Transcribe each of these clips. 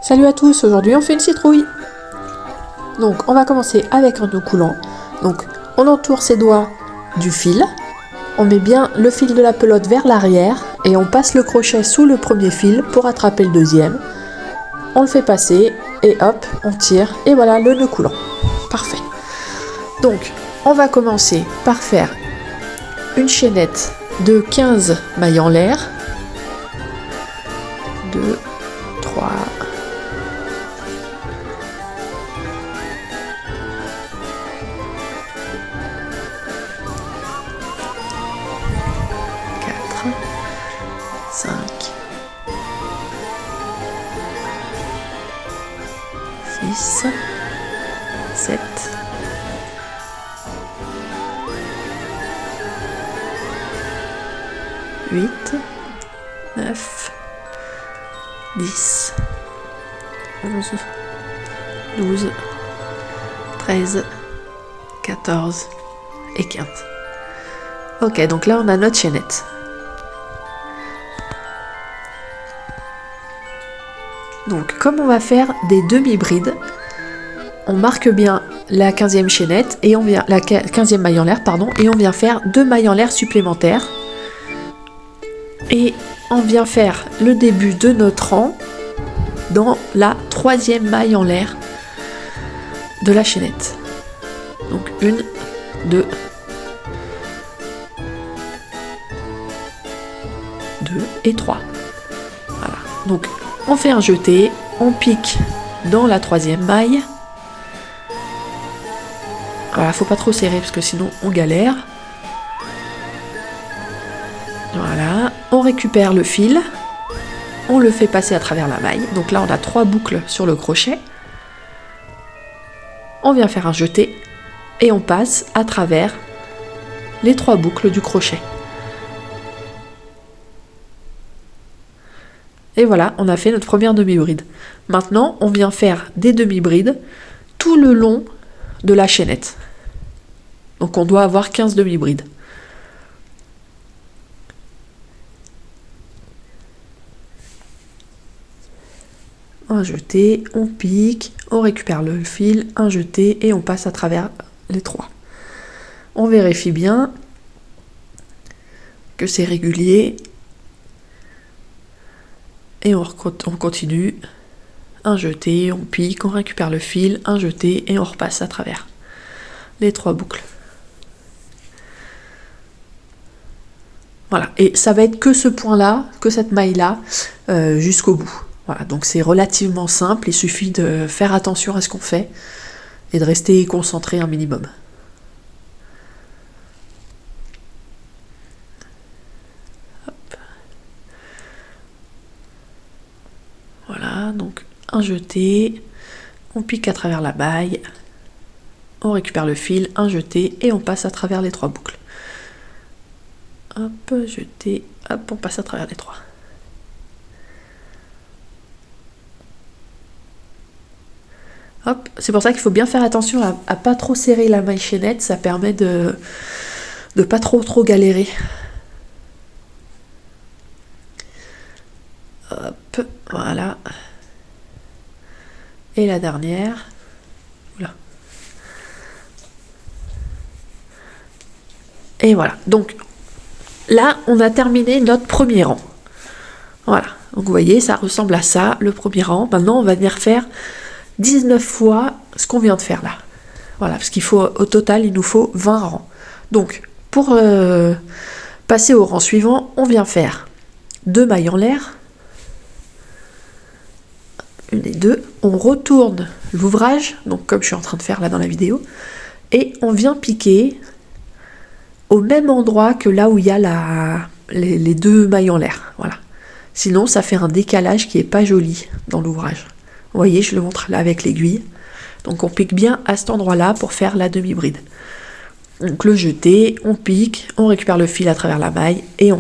Salut à tous, aujourd'hui on fait une citrouille. Donc on va commencer avec un nœud coulant. Donc on entoure ses doigts du fil, on met bien le fil de la pelote vers l'arrière et on passe le crochet sous le premier fil pour attraper le deuxième. On le fait passer et hop, on tire et voilà le nœud coulant. Parfait. Donc on va commencer par faire une chaînette de 15 mailles en l'air. 2, 3, 5, 6, 7, 8, 9, 10, 11, 12, 13, 14 et 15. Ok, donc là on a notre chaînette. Donc comme on va faire des demi-brides, on marque bien la 15e chaînette et on vient la 15e maille en l'air et on vient faire 2 mailles en l'air supplémentaires. Et on vient faire le début de notre rang dans la 3e maille en l'air de la chaînette. Donc 1, 2, 2 et 3. Voilà. Donc on fait un jeté, on pique dans la 3e maille. Voilà, faut pas trop serrer parce que sinon on galère. Voilà, on récupère le fil, on le fait passer à travers la maille. Donc là on a 3 boucles sur le crochet. On vient faire un jeté et on passe à travers les 3 boucles du crochet. Et voilà, on a fait notre première demi-bride. Maintenant, on vient faire des demi-brides tout le long de la chaînette. Donc on doit avoir 15 demi-brides. Un jeté, on pique, on récupère le fil, un jeté et on passe à travers les 3. On vérifie bien que c'est régulier. Et on continue, un jeté, on pique, on récupère le fil, un jeté et on repasse à travers les 3 boucles. Voilà, et ça va être que ce point-là, que cette maille-là, jusqu'au bout. Voilà, donc c'est relativement simple, il suffit de faire attention à ce qu'on fait et de rester concentré un minimum. Voilà, donc un jeté, on pique à travers la maille, on récupère le fil, un jeté et on passe à travers les 3 boucles. Hop, jeté, hop, on passe à travers les 3. Hop, c'est pour ça qu'il faut bien faire attention à pas trop serrer la maille chaînette, ça permet de pas trop galérer. Hop, voilà. Et la dernière. Oula. Et voilà. Donc là, on a terminé notre premier rang. Voilà. Donc vous voyez, ça ressemble à ça, le premier rang. Maintenant, on va venir faire 19 fois ce qu'on vient de faire là. Voilà, parce qu'il faut, au total, il nous faut 20 rangs. Donc, pour passer au rang suivant, on vient faire 2 mailles en l'air. 1 et 2. On retourne l'ouvrage, donc comme je suis en train de faire là dans la vidéo, et on vient piquer au même endroit que là où il y a les 2 mailles en l'air. Voilà. Sinon, ça fait un décalage qui est pas joli dans l'ouvrage. Vous voyez, je le montre là avec l'aiguille. Donc on pique bien à cet endroit-là pour faire la demi-bride. Donc le jeté, on pique, on récupère le fil à travers la maille et on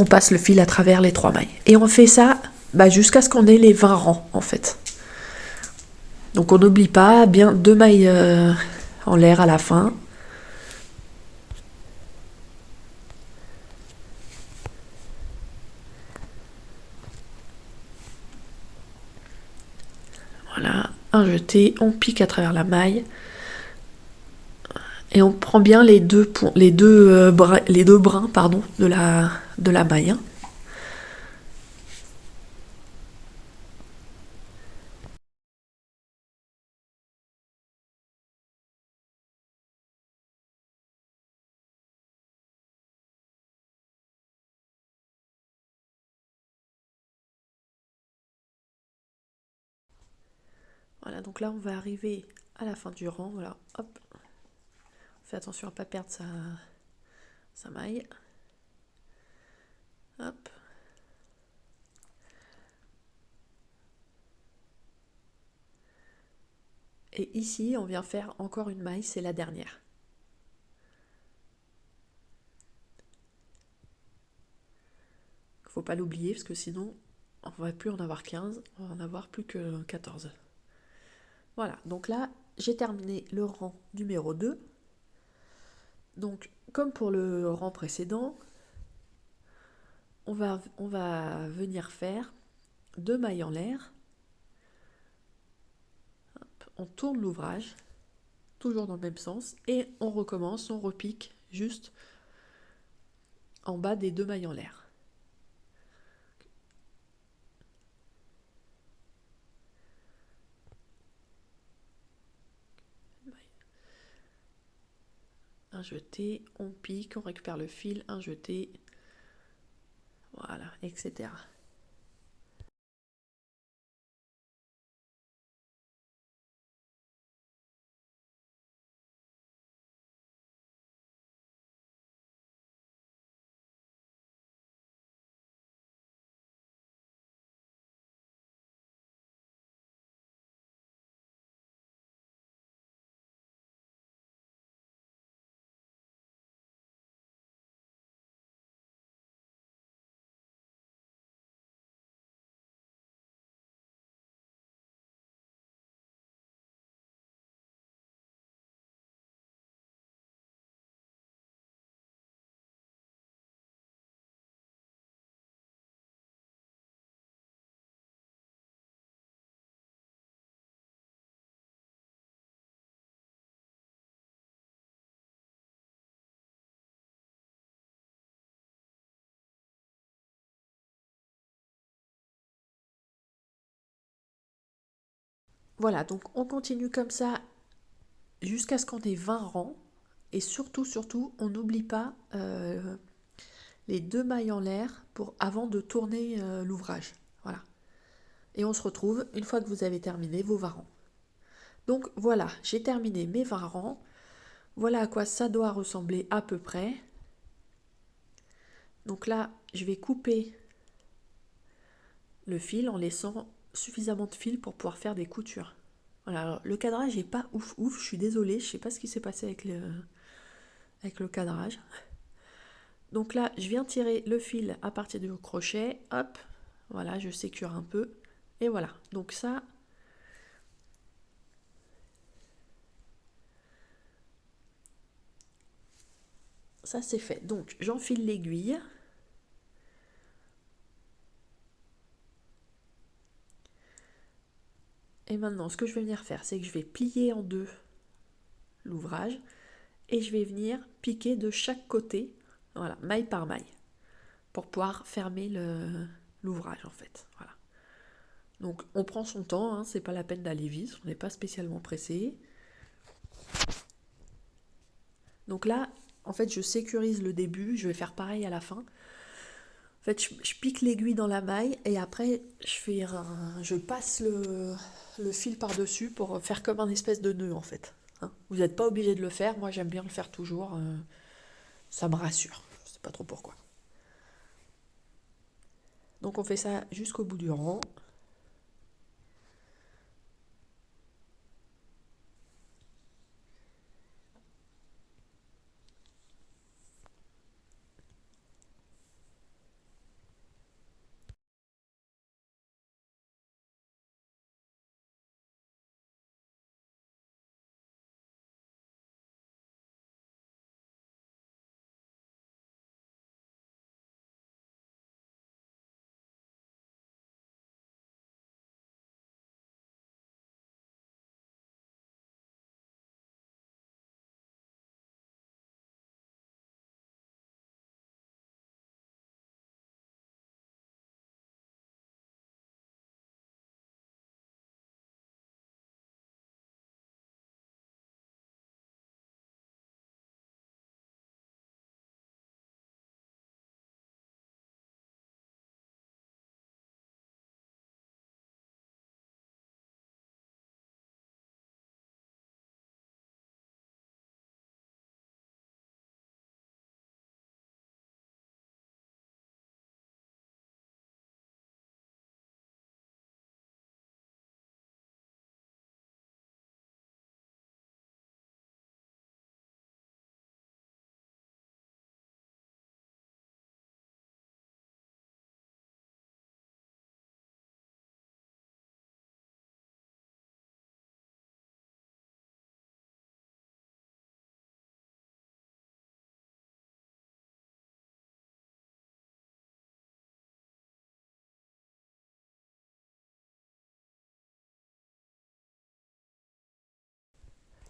passe le fil à travers les 3 mailles. Et on fait ça jusqu'à ce qu'on ait les 20 rangs en fait. Donc on n'oublie pas, bien 2 mailles en l'air à la fin. Voilà, un jeté, on pique à travers la maille. Et on prend bien les deux brins pardon, de la maille. Hein. Voilà, donc là on va arriver à la fin du rang. Voilà, hop. Fais attention à ne pas perdre sa maille. Hop. Et ici, on vient faire encore une maille, c'est la dernière. Faut pas l'oublier parce que sinon, on va plus en avoir 15, on va en avoir plus que 14. Voilà, donc là, j'ai terminé le rang numéro 2. Donc, comme pour le rang précédent, on va venir faire 2 mailles en l'air. On tourne l'ouvrage, toujours dans le même sens, et on recommence, on repique juste en bas des 2 mailles en l'air. Un jeté, on pique, on récupère le fil, un jeté, voilà, etc. Voilà, donc on continue comme ça jusqu'à ce qu'on ait 20 rangs. Et surtout, on n'oublie pas les 2 mailles en l'air avant de tourner l'ouvrage. Voilà. Et on se retrouve une fois que vous avez terminé vos 20 rangs. Donc voilà, j'ai terminé mes 20 rangs. Voilà à quoi ça doit ressembler à peu près. Donc là, je vais couper le fil en laissant suffisamment de fil pour pouvoir faire des coutures. Voilà, alors, le cadrage n'est pas ouf, je suis désolée, je ne sais pas ce qui s'est passé avec le cadrage. Donc là, je viens tirer le fil à partir du crochet, hop, voilà, je sécure un peu, et voilà. Donc ça c'est fait. Donc j'enfile l'aiguille. Et maintenant, ce que je vais venir faire, c'est que je vais plier en deux l'ouvrage et je vais venir piquer de chaque côté, voilà, maille par maille, pour pouvoir fermer l'ouvrage en fait. Voilà. Donc on prend son temps, hein, c'est pas la peine d'aller vite, on n'est pas spécialement pressé. Donc là, en fait, je sécurise le début, je vais faire pareil à la fin. En fait, je pique l'aiguille dans la maille et après, je passe le fil par-dessus pour faire comme un espèce de nœud en fait. Hein. Vous n'êtes pas obligé de le faire, moi j'aime bien le faire toujours, ça me rassure, je sais pas trop pourquoi. Donc on fait ça jusqu'au bout du rang.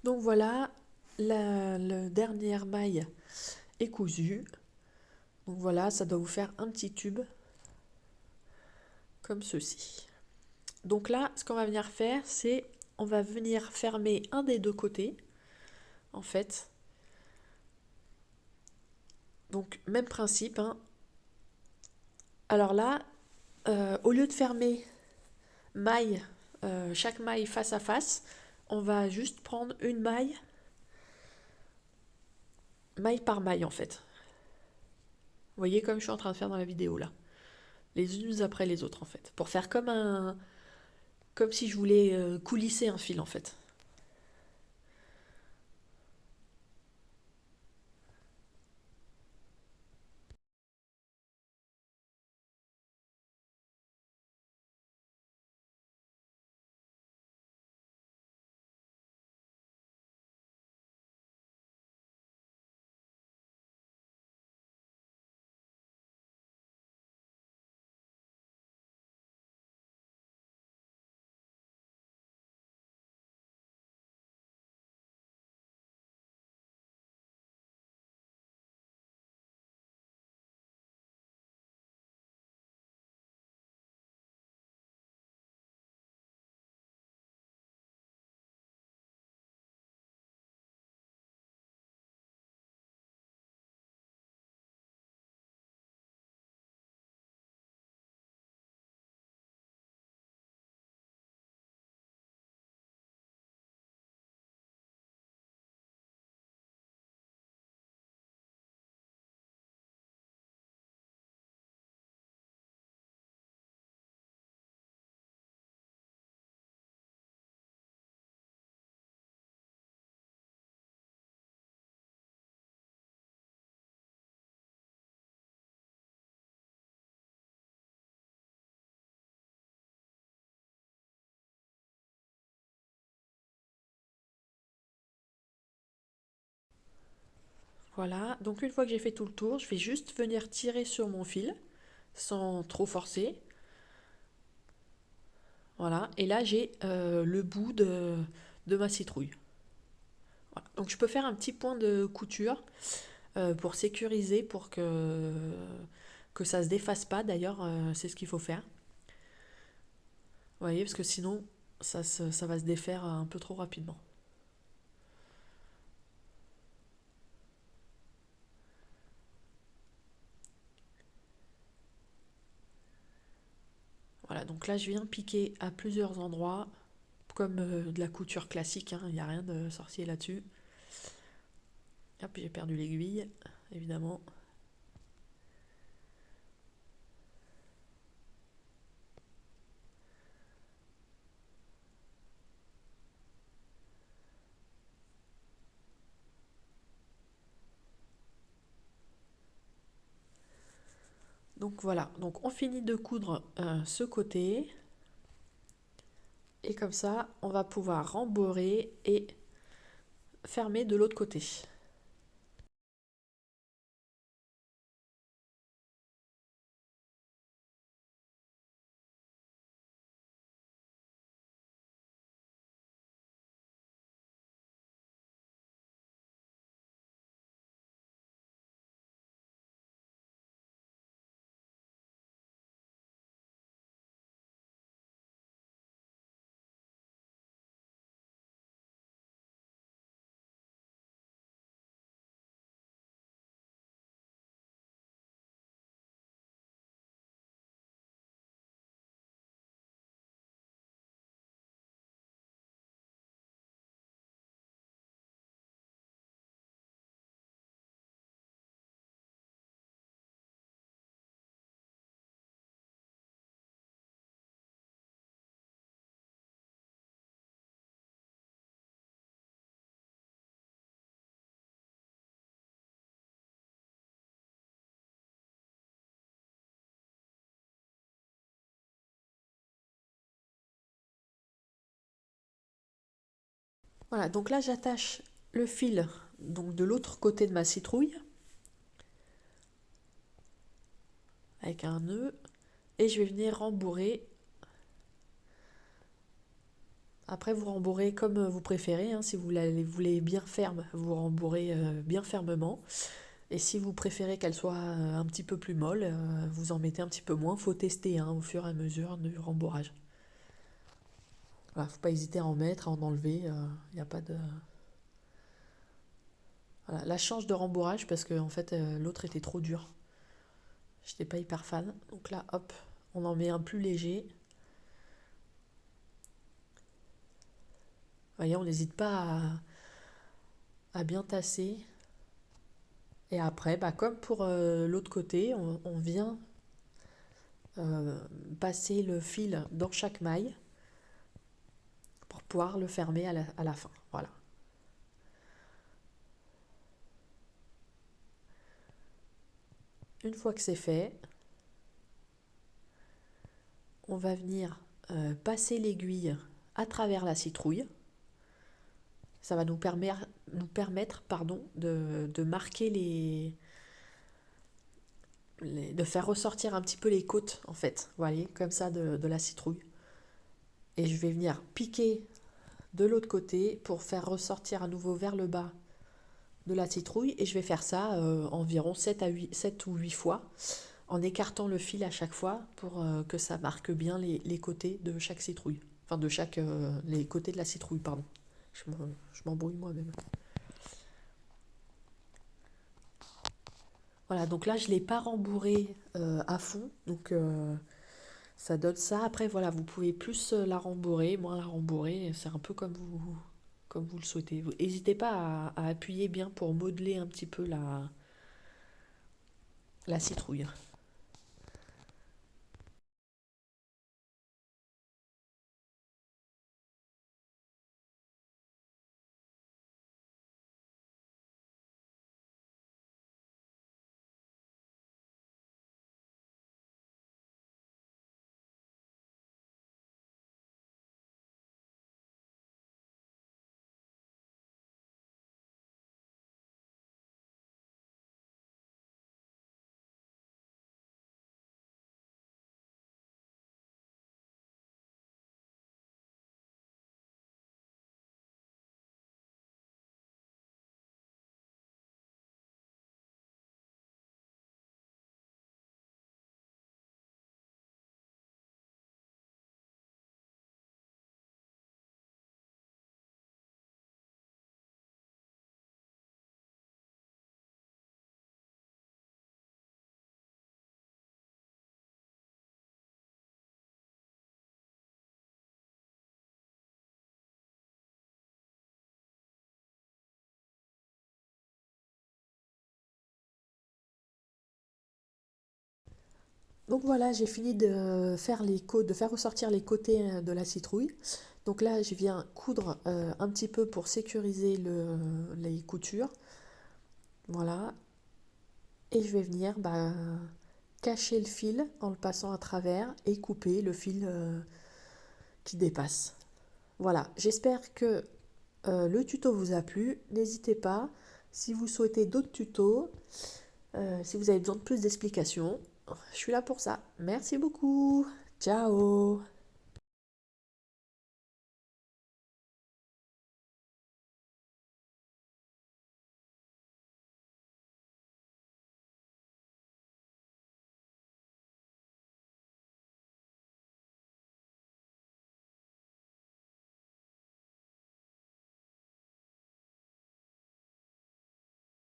Donc voilà, la dernière maille est cousue. Donc voilà, ça doit vous faire un petit tube comme ceci. Donc là, ce qu'on va venir faire, c'est on va venir fermer un des deux côtés, en fait. Donc même principe, hein. Alors là, au lieu de fermer chaque maille face à face, on va juste prendre une maille par maille en fait. Vous voyez comme je suis en train de faire dans la vidéo là. Les unes après les autres en fait. Pour faire comme si je voulais coulisser un fil en fait. Voilà, donc une fois que j'ai fait tout le tour, je vais juste venir tirer sur mon fil sans trop forcer. Voilà, et là j'ai le bout de ma citrouille. Voilà. Donc je peux faire un petit point de couture pour sécuriser, pour que ça se défasse pas. D'ailleurs, c'est ce qu'il faut faire. Vous voyez, parce que sinon ça va se défaire un peu trop rapidement. Voilà, donc là je viens piquer à plusieurs endroits, comme de la couture classique, hein, il n'y a rien de sorcier là-dessus. Hop, j'ai perdu l'aiguille, évidemment. Donc voilà, donc on finit de coudre ce côté. Et comme ça, on va pouvoir rembourrer et fermer de l'autre côté. Voilà, donc là j'attache le fil donc de l'autre côté de ma citrouille avec un nœud et je vais venir rembourrer Après, vous rembourrez comme vous préférez, hein. Si vous la voulez bien ferme, vous rembourrez bien fermement. Et si vous préférez qu'elle soit un petit peu plus molle, vous en mettez un petit peu moins. Faut tester, hein, au fur et à mesure du rembourrage. Voilà, faut pas hésiter à en mettre, à en enlever. Il n'y a pas de... Voilà, là, je change de rembourrage parce que en fait, l'autre était trop dur. J'étais pas hyper fan. Donc là, hop, on en met un plus léger. Vous voyez, on n'hésite pas à bien tasser. Et après, bah, comme pour l'autre côté, on vient euh, passer le fil dans chaque maille pour pouvoir le fermer à la fin. Voilà. Une fois que c'est fait, on va venir passer l'aiguille à travers la citrouille. Ça va nous permettre pardon, de marquer de faire ressortir un petit peu les côtes, en fait. Vous voyez, comme ça, de la citrouille. Et je vais venir piquer de l'autre côté pour faire ressortir à nouveau vers le bas de la citrouille. Et je vais faire ça environ 7 ou 8 fois, en écartant le fil à chaque fois pour que ça marque bien les côtés de chaque citrouille. Enfin, les côtés de la citrouille, pardon. Je m'embrouille moi-même. Voilà, donc là, je ne l'ai pas rembourré à fond. Donc, ça donne ça. Après, voilà, vous pouvez plus la rembourrer, moins la rembourrer. C'est un peu comme vous le souhaitez. N'hésitez pas à appuyer bien pour modeler un petit peu la citrouille. Donc voilà, j'ai fini de faire ressortir les côtés de la citrouille. Donc là, je viens coudre un petit peu pour sécuriser les coutures. Voilà. Et je vais venir cacher le fil en le passant à travers et couper le fil qui dépasse. Voilà, j'espère que le tuto vous a plu. N'hésitez pas, si vous souhaitez d'autres tutos, si vous avez besoin de plus d'explications, je suis là pour ça. Merci beaucoup. Ciao.